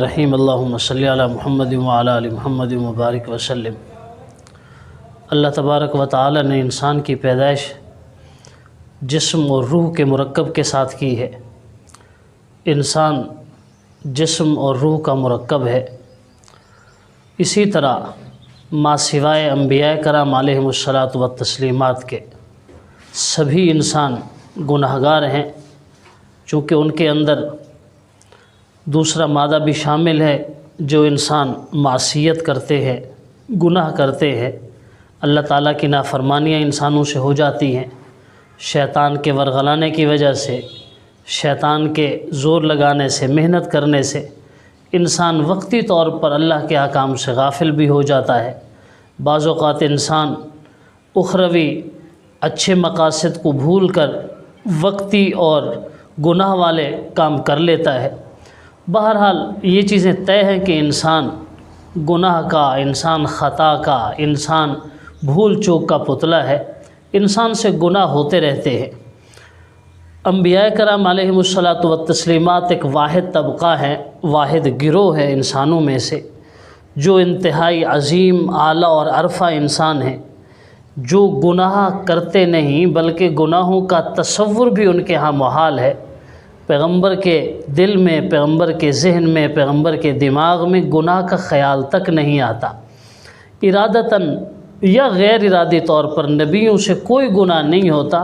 رحیم اللہم صلی علی محمد وعلی آل محمد مبارک وسلم۔ اللہ تبارک و تعالی نے انسان کی پیدائش جسم اور روح کے مرکب کے ساتھ کی ہے۔ انسان جسم اور روح کا مرکب ہے۔ اسی طرح ما سوائے انبیاء کرام علیہم الصلاۃ والتسلیمات کے سبھی انسان گناہگار ہیں، چونکہ ان کے اندر دوسرا مادہ بھی شامل ہے۔ جو انسان معصیت کرتے ہیں، گناہ کرتے ہیں، اللہ تعالیٰ کی نافرمانیاں انسانوں سے ہو جاتی ہیں، شیطان کے ورغلانے کی وجہ سے، شیطان کے زور لگانے سے، محنت کرنے سے انسان وقتی طور پر اللہ کے احکام سے غافل بھی ہو جاتا ہے۔ بعض اوقات انسان اخروی اچھے مقاصد کو بھول کر وقتی اور گناہ والے کام کر لیتا ہے۔ بہرحال یہ چیزیں طے ہیں کہ انسان گناہ کا، انسان خطا کا، انسان بھول چوک کا پتلا ہے۔ انسان سے گناہ ہوتے رہتے ہیں۔ انبیاء کرام علیہم الصلاۃ والتسلیمات ایک واحد طبقہ ہے، واحد گروہ ہے انسانوں میں سے، جو انتہائی عظیم، اعلیٰ اور عرفہ انسان ہیں، جو گناہ کرتے نہیں بلکہ گناہوں کا تصور بھی ان کے ہاں محال ہے۔ پیغمبر کے دل میں، پیغمبر کے ذہن میں، پیغمبر کے دماغ میں گناہ کا خیال تک نہیں آتا۔ ارادتاً یا غیر ارادی طور پر نبیوں سے کوئی گناہ نہیں ہوتا۔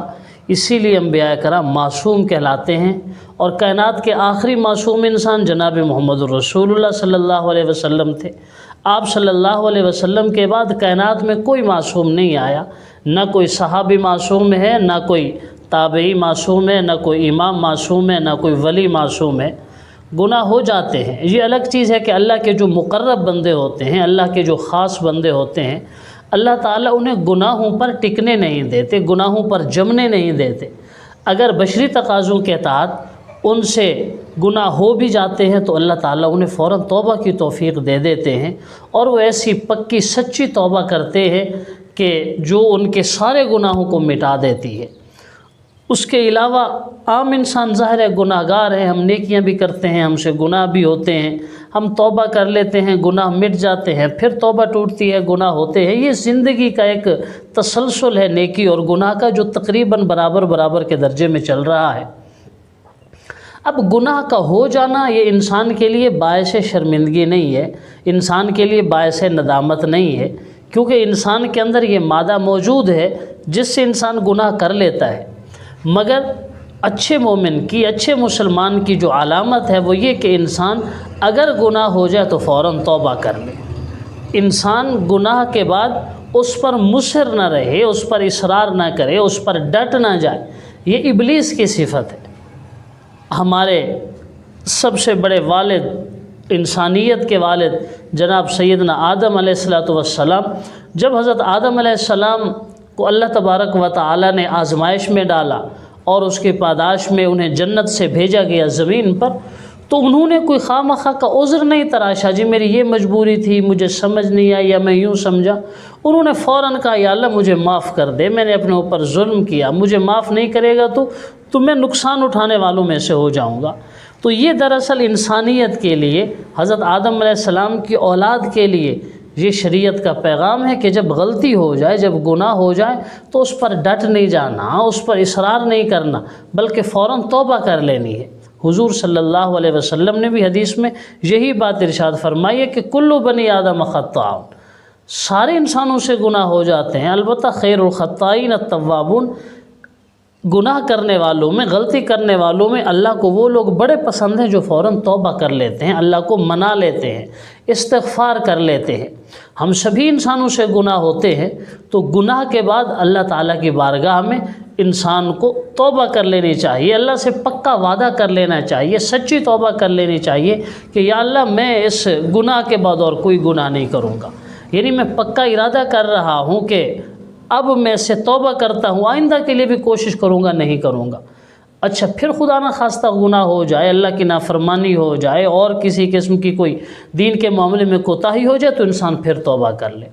اسی لیے انبیاء کرام معصوم کہلاتے ہیں، اور کائنات کے آخری معصوم انسان جناب محمد الرسول اللہ صلی اللہ علیہ وسلم تھے۔ آپ صلی اللہ علیہ وسلم کے بعد کائنات میں کوئی معصوم نہیں آیا، نہ کوئی صحابی معصوم ہے، نہ کوئی تابعی معصوم ہے، نہ کوئی امام معصوم ہے، نہ کوئی ولی معصوم ہے۔ گناہ ہو جاتے ہیں، یہ الگ چیز ہے کہ اللہ کے جو مقرب بندے ہوتے ہیں، اللہ کے جو خاص بندے ہوتے ہیں، اللہ تعالیٰ انہیں گناہوں پر ٹکنے نہیں دیتے، گناہوں پر جمنے نہیں دیتے۔ اگر بشری تقاضوں کے تحت ان سے گناہ ہو بھی جاتے ہیں تو اللہ تعالیٰ انہیں فوراً توبہ کی توفیق دے دیتے ہیں، اور وہ ایسی پکی سچی توبہ کرتے ہیں کہ جو ان کے سارے گناہوں کو مٹا دیتی ہے۔ اس کے علاوہ عام انسان ظاہر ہے گناہ گار ہے، ہم نیکیاں بھی کرتے ہیں، ہم سے گناہ بھی ہوتے ہیں، ہم توبہ کر لیتے ہیں، گناہ مٹ جاتے ہیں، پھر توبہ ٹوٹتی ہے، گناہ ہوتے ہیں۔ یہ زندگی کا ایک تسلسل ہے نیکی اور گناہ کا، جو تقریباً برابر برابر کے درجے میں چل رہا ہے۔ اب گناہ کا ہو جانا یہ انسان کے لیے باعث شرمندگی نہیں ہے، انسان کے لیے باعث ندامت نہیں ہے، کیونکہ انسان کے اندر یہ مادہ موجود ہے جس سے انسان گناہ کر لیتا ہے۔ مگر اچھے مومن کی، اچھے مسلمان کی جو علامت ہے وہ یہ کہ انسان اگر گناہ ہو جائے تو فوراً توبہ کر لے۔ انسان گناہ کے بعد اس پر مصر نہ رہے، اس پر اصرار نہ کرے، اس پر ڈٹ نہ جائے۔ یہ ابلیس کی صفت ہے۔ ہمارے سب سے بڑے والد، انسانیت کے والد جناب سیدنا آدم علیہ السلام، جب حضرت آدم علیہ السلام کو اللہ تبارک و تعالی نے آزمائش میں ڈالا اور اس کے پاداش میں انہیں جنت سے بھیجا گیا زمین پر، تو انہوں نے کوئی خواہ مخواہ کا عذر نہیں تراشا، جی میری یہ مجبوری تھی، مجھے سمجھ نہیں آئی، یا میں یوں سمجھا۔ انہوں نے فوراً کہا یا اللہ مجھے معاف کر دے، میں نے اپنے اوپر ظلم کیا، مجھے معاف نہیں کرے گا تو میں نقصان اٹھانے والوں میں سے ہو جاؤں گا۔ تو یہ دراصل انسانیت کے لیے، حضرت آدم علیہ السلام کی اولاد کے لیے یہ شریعت کا پیغام ہے کہ جب غلطی ہو جائے، جب گناہ ہو جائے تو اس پر ڈٹ نہیں جانا، اس پر اصرار نہیں کرنا، بلکہ فوراً توبہ کر لینی ہے۔ حضور صلی اللہ علیہ وسلم نے بھی حدیث میں یہی بات ارشاد فرمائی ہے کہ کل بنی آدم خطاء، سارے انسانوں سے گناہ ہو جاتے ہیں، البتہ خیر الخطائین التوابون، گناہ کرنے والوں میں، غلطی کرنے والوں میں اللہ کو وہ لوگ بڑے پسند ہیں جو فوراً توبہ کر لیتے ہیں، اللہ کو منا لیتے ہیں، استغفار کر لیتے ہیں۔ ہم سبھی انسانوں سے گناہ ہوتے ہیں، تو گناہ کے بعد اللہ تعالیٰ کی بارگاہ میں انسان کو توبہ کر لینی چاہیے، اللہ سے پکا وعدہ کر لینا چاہیے، سچی توبہ کر لینی چاہیے کہ یا اللہ میں اس گناہ کے بعد اور کوئی گناہ نہیں کروں گا، یعنی میں پکا ارادہ کر رہا ہوں کہ اب میں سے توبہ کرتا ہوں، آئندہ کے لیے بھی کوشش کروں گا، نہیں کروں گا۔ اچھا پھر خدا نہ خواستہ گناہ ہو جائے، اللہ کی نافرمانی ہو جائے، اور کسی قسم کی کوئی دین کے معاملے میں کوتاہی ہو جائے تو انسان پھر توبہ کر لے۔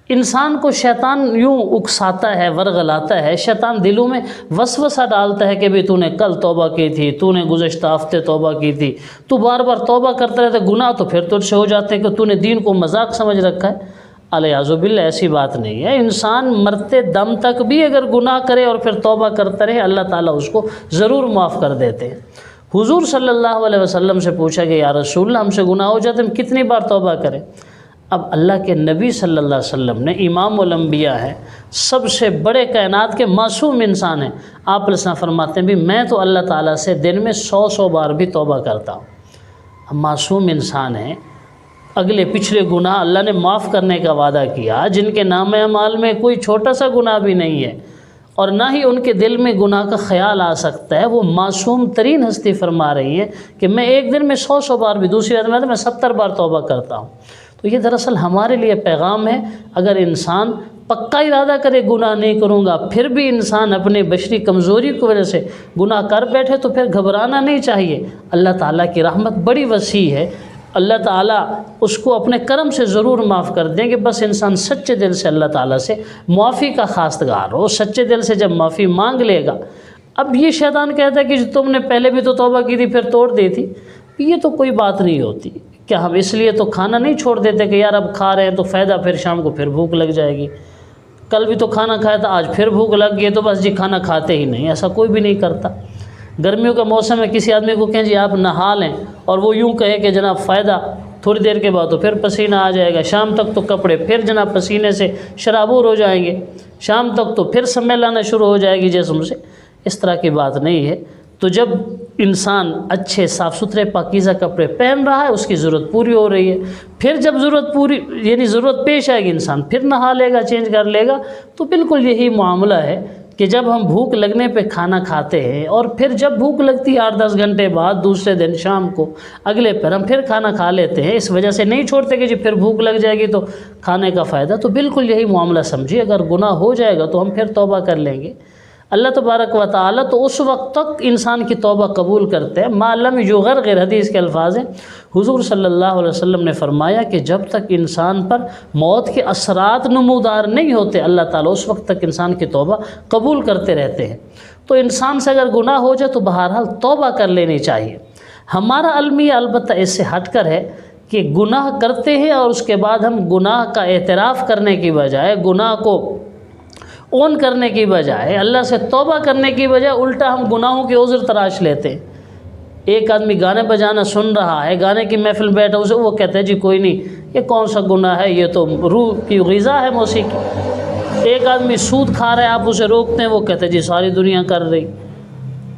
انسان کو شیطان یوں اکساتا ہے، ورغلاتا ہے، شیطان دلوں میں وسوسہ ڈالتا ہے کہ بھی تو نے کل توبہ کی تھی، تو نے گزشتہ ہفتے توبہ کی تھی، تو بار بار توبہ کرتا رہتا ہے، گناہ تو پھر تجھ سے ہو جاتے ہیں کہ تو نے دین کو مذاق سمجھ رکھا ہے۔ الیاذ باللہ، ایسی بات نہیں ہے۔ انسان مرتے دم تک بھی اگر گناہ کرے اور پھر توبہ کرتا رہے، اللہ تعالیٰ اس کو ضرور معاف کر دیتے ہیں۔ حضور صلی اللہ علیہ وسلم سے پوچھا کہ یا رسول اللہ، ہم سے گناہ ہو جاتے ہیں، ہم کتنی بار توبہ کریں؟ اب اللہ کے نبی صلی اللہ علیہ وسلم نے، امام الانبیاء ہیں، سب سے بڑے کائنات کے معصوم انسان ہیں، آپ علیہ السلام فرماتے ہیں بھی میں تو اللہ تعالیٰ سے دن میں 100 بار بھی توبہ کرتا ہوں۔ اب معصوم انسان ہیں، اگلے پچھلے گناہ اللہ نے معاف کرنے کا وعدہ کیا، جن کے نام اعمال میں کوئی چھوٹا سا گناہ بھی نہیں ہے اور نہ ہی ان کے دل میں گناہ کا خیال آ سکتا ہے، وہ معصوم ترین ہستی فرما رہی ہے کہ میں ایک دن میں 100 بار بھی، دوسری بات میں 70 بار توبہ کرتا ہوں۔ تو یہ دراصل ہمارے لیے پیغام ہے، اگر انسان پکا ارادہ کرے گناہ نہیں کروں گا، پھر بھی انسان اپنے بشری کمزوری کی وجہ سے گناہ کر بیٹھے تو پھر گھبرانا نہیں چاہیے۔ اللہ تعالیٰ کی رحمت بڑی وسیع ہے، اللہ تعالیٰ اس کو اپنے کرم سے ضرور معاف کر دیں گے، بس انسان سچے دل سے اللہ تعالیٰ سے معافی کا خواستگار ہو، سچے دل سے جب معافی مانگ لے گا۔ اب یہ شیطان کہتا ہے کہ تم نے پہلے بھی تو توبہ کی تھی پھر توڑ دی تھی، یہ تو کوئی بات نہیں ہوتی۔ کیا ہم اس لیے تو کھانا نہیں چھوڑ دیتے کہ یار اب کھا رہے ہیں تو فائدہ، پھر شام کو پھر بھوک لگ جائے گی، کل بھی تو کھانا کھایا تھا آج پھر بھوک لگ گئی تو بس جی کھانا کھاتے ہی نہیں، ایسا کوئی بھی نہیں کرتا۔ گرمیوں کا موسم ہے، کسی آدمی کو کہیں جی آپ نہا لیں اور وہ یوں کہے کہ جناب فائدہ، تھوڑی دیر کے بعد تو پھر پسینہ آ جائے گا، شام تک تو کپڑے پھر جناب پسینے سے شرابور ہو جائیں گے، شام تک تو پھر سمیل آنا شروع ہو جائے گی جسم سے۔ اس طرح کی بات نہیں ہے۔ تو جب انسان اچھے صاف ستھرے پاکیزہ کپڑے پہن رہا ہے، اس کی ضرورت پوری ہو رہی ہے، پھر جب ضرورت پوری یعنی ضرورت پیش آئے گی، انسان پھر نہا لے گا، چینج کر لے گا۔ تو بالکل یہی معاملہ ہے کہ جب ہم بھوک لگنے پہ کھانا کھاتے ہیں اور پھر جب بھوک لگتی ہے 8-10 گھنٹے بعد، دوسرے دن شام کو اگلے پر ہم پھر کھانا کھا لیتے ہیں، اس وجہ سے نہیں چھوڑتے کہ جی پھر بھوک لگ جائے گی تو کھانے کا فائدہ۔ تو بالکل یہی معاملہ سمجھیے، اگر گناہ ہو جائے گا تو ہم پھر توبہ کر لیں گے۔ اللہ تبارک و تعالیٰ تو اس وقت تک انسان کی توبہ قبول کرتے ہیں ما لم یغرغر، حدیث کے الفاظ ہیں، حضور صلی اللہ علیہ وسلم نے فرمایا کہ جب تک انسان پر موت کے اثرات نمودار نہیں ہوتے، اللہ تعالیٰ اس وقت تک انسان کی توبہ قبول کرتے رہتے ہیں۔ تو انسان سے اگر گناہ ہو جائے تو بہرحال توبہ کر لینی چاہیے۔ ہمارا المیہ البتہ اس سے ہٹ کر ہے کہ گناہ کرتے ہیں اور اس کے بعد ہم گناہ کا اعتراف کرنے کی بجائے، گناہ کو اون کرنے کی بجائے، اللہ سے توبہ کرنے کی بجائے الٹا ہم گناہوں کے عذر تراش لیتے ہیں۔ ایک آدمی گانے بجانا سن رہا ہے، گانے کی محفل بیٹھا اسے وہ کہتا ہے جی کوئی نہیں، یہ کون سا گناہ ہے، یہ تو روح کی غذا ہے موسیقی۔ ایک آدمی سود کھا رہا ہے، آپ اسے روکتے ہیں، وہ کہتے ہیں جی ساری دنیا کر رہی۔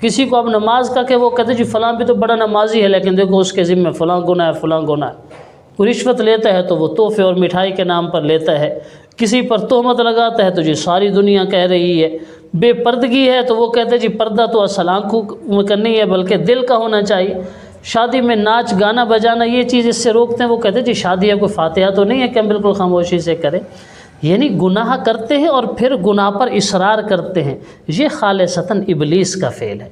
کسی کو آپ نماز کا کہ وہ کہتے ہیں جی فلاں بھی تو بڑا نمازی ہے لیکن دیکھو اس کے ذمہ فلاں گناہ ہے، فلاں گناہ ہے۔ کوئی رشوت لیتا ہے تو وہ تحفے اور مٹھائی کے نام پر لیتا ہے، کسی پر تہمت لگاتا ہے تو جی ساری دنیا کہہ رہی ہے۔ بے پردگی ہے تو وہ کہتے ہیں جی پردہ تو اصل آنکھوں میں کرنی ہے بلکہ دل کا ہونا چاہیے۔ شادی میں ناچ گانا بجانا یہ چیز اس سے روکتے ہیں، وہ کہتے ہیں جی شادی ہے کوئی فاتحہ تو نہیں ہے کہ ہم بالکل خاموشی سے کریں۔ یعنی گناہ کرتے ہیں اور پھر گناہ پر اصرار کرتے ہیں، یہ خالصتاً ابلیس کا فعل ہے۔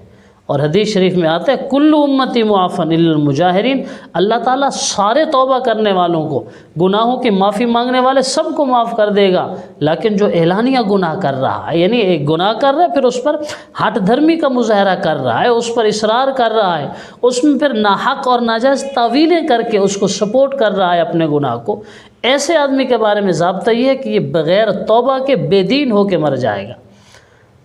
اور حدیث شریف میں آتا ہے کل امتی معافن الا المجاہرین، اللہ تعالیٰ سارے توبہ کرنے والوں کو، گناہوں کی معافی مانگنے والے سب کو معاف کر دے گا، لیکن جو اعلانیہ گناہ کر رہا ہے، یعنی ایک گناہ کر رہا ہے پھر اس پر ہٹ دھرمی کا مظاہرہ کر رہا ہے، اس پر اصرار کر رہا ہے، اس میں پھر ناحق اور ناجائز تعویلیں کر کے اس کو سپورٹ کر رہا ہے اپنے گناہ کو، ایسے آدمی کے بارے میں ضابطہ یہ ہے کہ یہ بغیر توبہ کے بے دین ہو کے مر جائے گا۔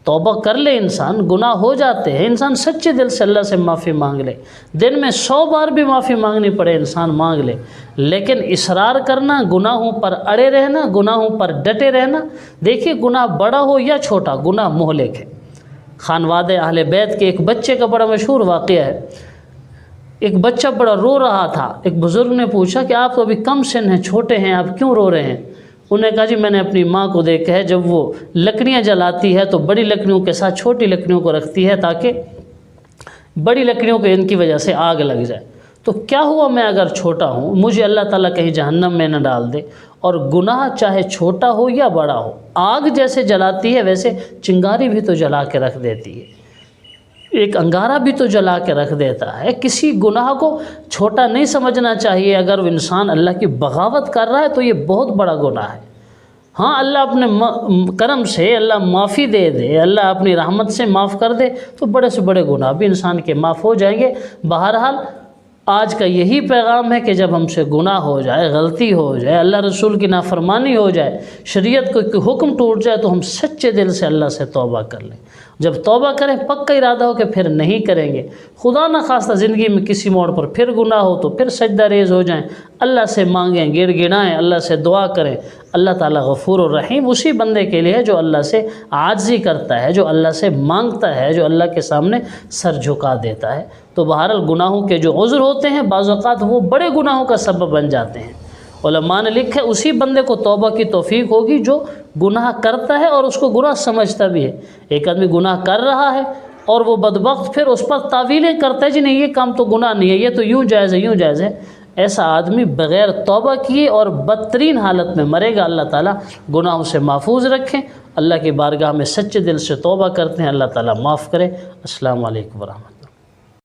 توبہ کر لے انسان، گناہ ہو جاتے ہیں، انسان سچے دل سے اللہ سے معافی مانگ لے، دن میں 100 بار بھی معافی مانگنی پڑے انسان مانگ لے، لیکن اصرار کرنا، گناہوں پر اڑے رہنا، گناہوں پر ڈٹے رہنا، دیکھیے گناہ بڑا ہو یا چھوٹا گناہ مہلک ہے۔ خانوادہ اہل بیت کے ایک بچے کا بڑا مشہور واقعہ ہے۔ ایک بچہ بڑا رو رہا تھا، ایک بزرگ نے پوچھا کہ آپ تو ابھی کم سن ہیں، چھوٹے ہیں، آپ کیوں رو رہے ہیں؟ انہوں نے کہا جی میں نے اپنی ماں کو دیکھا ہے جب وہ لکڑیاں جلاتی ہے تو بڑی لکڑیوں کے ساتھ چھوٹی لکڑیوں کو رکھتی ہے تاکہ بڑی لکڑیوں کے ان کی وجہ سے آگ لگ جائے۔ تو کیا ہوا میں اگر چھوٹا ہوں، مجھے اللہ تعالیٰ کہیں جہنم میں نہ ڈال دے، اور گناہ چاہے چھوٹا ہو یا بڑا ہو، آگ جیسے جلاتی ہے ویسے چنگاری بھی تو جلا کے رکھ دیتی ہے، ایک انگارہ بھی تو جلا کے رکھ دیتا ہے۔ کسی گناہ کو چھوٹا نہیں سمجھنا چاہیے۔ اگر وہ انسان اللہ کی بغاوت کر رہا ہے تو یہ بہت بڑا گناہ ہے۔ ہاں اللہ اپنے کرم سے اللہ معافی دے دے، اللہ اپنی رحمت سے معاف کر دے تو بڑے سے بڑے گناہ بھی انسان کے معاف ہو جائیں گے۔ بہرحال آج کا یہی پیغام ہے کہ جب ہم سے گناہ ہو جائے، غلطی ہو جائے، اللہ رسول کی نافرمانی ہو جائے، شریعت کو حکم ٹوٹ جائے تو ہم سچے دل سے اللہ سے توبہ کر لیں۔ جب توبہ کریں پکا ارادہ ہو کہ پھر نہیں کریں گے، خدا نہ خواستہ زندگی میں کسی موڑ پر پھر گناہ ہو تو پھر سجدہ ریز ہو جائیں، اللہ سے مانگیں، گڑ گڑائیں، اللہ سے دعا کریں۔ اللہ تعالیٰ غفور الرحیم اسی بندے کے لیے ہے جو اللہ سے عاجزی کرتا ہے، جو اللہ سے مانگتا ہے، جو اللہ کے سامنے سر جھکا دیتا ہے۔ تو بہرحال گناہوں کے جو عذر ہوتے ہیں بعض اوقات وہ بڑے گناہوں کا سبب بن جاتے ہیں۔ علماء نے لکھا ہے اسی بندے کو توبہ کی توفیق ہوگی جو گناہ کرتا ہے اور اس کو گناہ سمجھتا بھی ہے۔ ایک آدمی گناہ کر رہا ہے اور وہ بدبخت پھر اس پر تعویلیں کرتا ہے، جی نہیں یہ کام تو گناہ نہیں ہے، یہ تو یوں جائز ہے، یوں جائز ہے۔ ایسا آدمی بغیر توبہ کیے اور بدترین حالت میں مرے گا۔ اللہ تعالیٰ گناہوں سے محفوظ رکھیں، اللہ کی بارگاہ میں سچے دل سے توبہ کرتے ہیں، اللہ تعالیٰ معاف کرے۔ السلام علیکم ورحمۃ اللہ۔